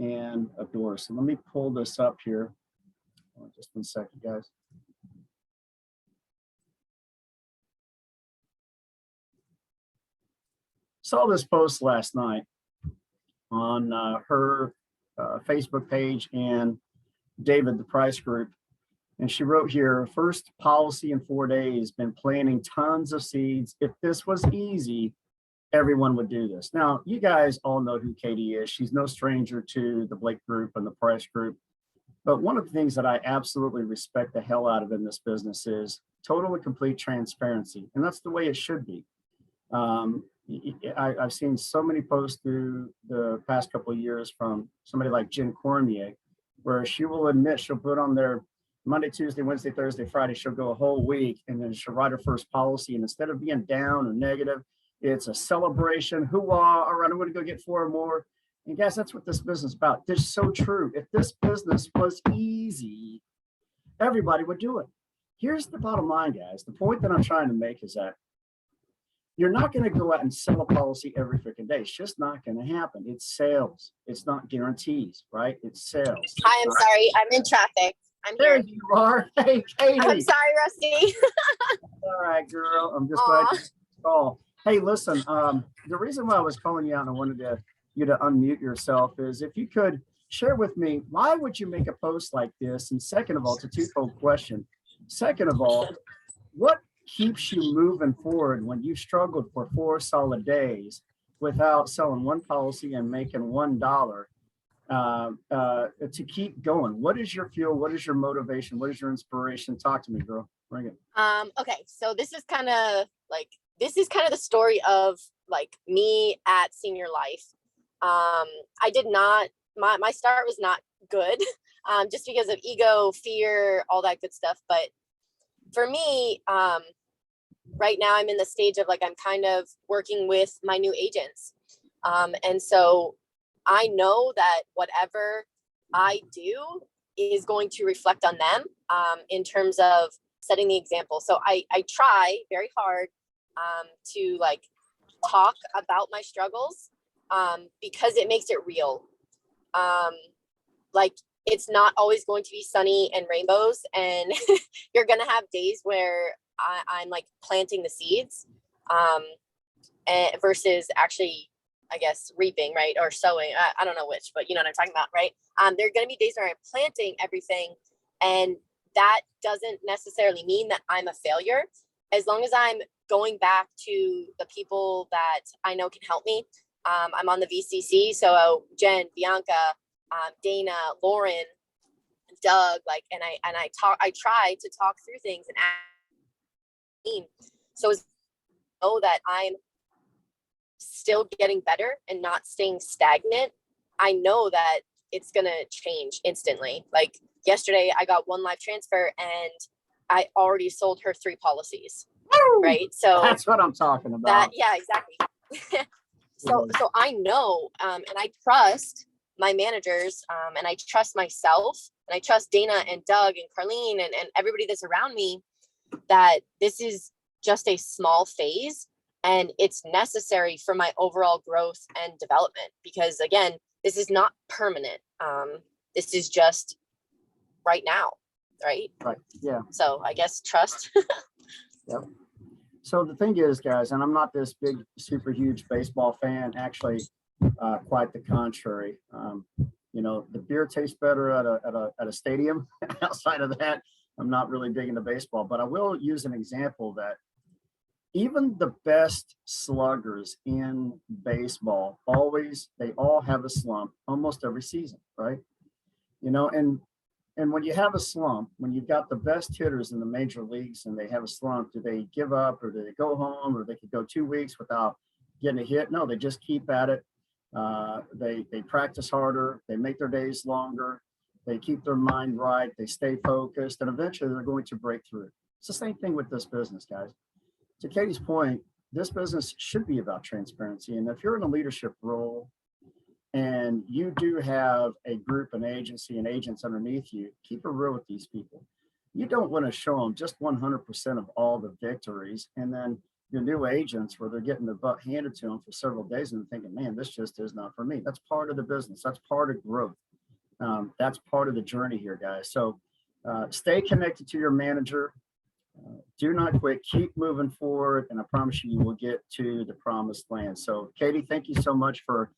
and adore. So let me pull this up here. Just 1 second, guys. Saw this post last night on her Facebook page and David, the Price Group. And she wrote here, first policy in 4 days, been planting tons of seeds. If this was easy, everyone would do this. Now, you guys all know who Katie is. She's no stranger to the Blake Group and the Price Group. But one of the things that I absolutely respect the hell out of in this business is total and complete transparency. And that's the way it should be. I've seen so many posts through the past couple of years from somebody like Jen Cormier, where she will admit she'll put on their Monday, Tuesday, Wednesday, Thursday, Friday, she'll go a whole week and then she'll write her first policy. And instead of being down or negative, it's a celebration. Hoorah, all right, I'm going to go get 4 more. And guys, that's what this business is about. This is so true. If this business was easy, everybody would do it. Here's the bottom line, guys. The point that I'm trying to make is that you're not going to go out and sell a policy every freaking day. It's just not going to happen. It's sales. It's not guarantees, right? It's sales. Hi, I'm sorry. I'm in traffic. I'm there here. You are. Hey, Katie. I'm sorry, Rusty. All right, girl. I'm just glad you called. Hey, listen, the reason why I was calling you out and I wanted you to unmute yourself is if you could share with me, why would you make a post like this? And second of all, it's a twofold question. Second of all, what keeps you moving forward when you've struggled for 4 solid days without selling one policy and making $1 to keep going? What is your fuel? What is your motivation? What is your inspiration? Talk to me, girl. Bring it. Okay, so this is kind of the story of like me at Senior Life. I did not, my start was not good, just because of ego, fear, all that good stuff. But for me, right now I'm in the stage of like, I'm kind of working with my new agents. And so I know that whatever I do is going to reflect on them, in terms of setting the example. So I try very hard, to like talk about my struggles, because it makes it real. Like it's not always going to be sunny and rainbows, and you're going to have days where I'm like planting the seeds, and versus actually, I guess, reaping, right? Or sowing. I don't know which, but you know what I'm talking about, right? There are going to be days where I'm planting everything, and that doesn't necessarily mean that I'm a failure. As long as I'm going back to the people that I know can help me. I'm on the VCC, so Jen, Bianca, Dana, Lauren, Doug, like, and I try to talk through things and ask, so as I know that I'm still getting better and not staying stagnant, I know that it's gonna change instantly. Like yesterday, I got 1 live transfer and I already sold her 3 policies. Woo! Right, so that's what I'm talking about. Yeah, exactly. So I know, and I trust my managers, and I trust myself, and I trust Dana and Doug and Carlene and everybody that's around me, that this is just a small phase and it's necessary for my overall growth and development, because again, this is not permanent. This is just right now, right? Right, yeah. So I guess trust. Yep. So the thing is, guys, and I'm not this big, super huge baseball fan, actually, quite the contrary. You know, the beer tastes better at a stadium. Outside of that, I'm not really big into baseball, but I will use an example that even the best sluggers in baseball, they all have a slump almost every season, right? You know, and when you have a slump, when you've got the best hitters in the major leagues and they have a slump, do they give up or do they go home, or they could go 2 weeks without getting a hit? No, they just keep at it. They practice harder. They make their days longer. They keep their mind right. They stay focused, and eventually they're going to break through. It's the same thing with this business, guys. To Katie's point, this business should be about transparency. And if you're in a leadership role, and you do have a group, an agency, and agents underneath you, keep it real with these people. You don't want to show them just 100% of all the victories and then your new agents where they're getting their butt handed to them for several days and thinking, man, this just is not for me. That's part of the business. That's part of growth. That's part of the journey here, guys. So stay connected to your manager. Do not quit. Keep moving forward. And I promise you, you will get to the promised land. So, Katie, thank you so much for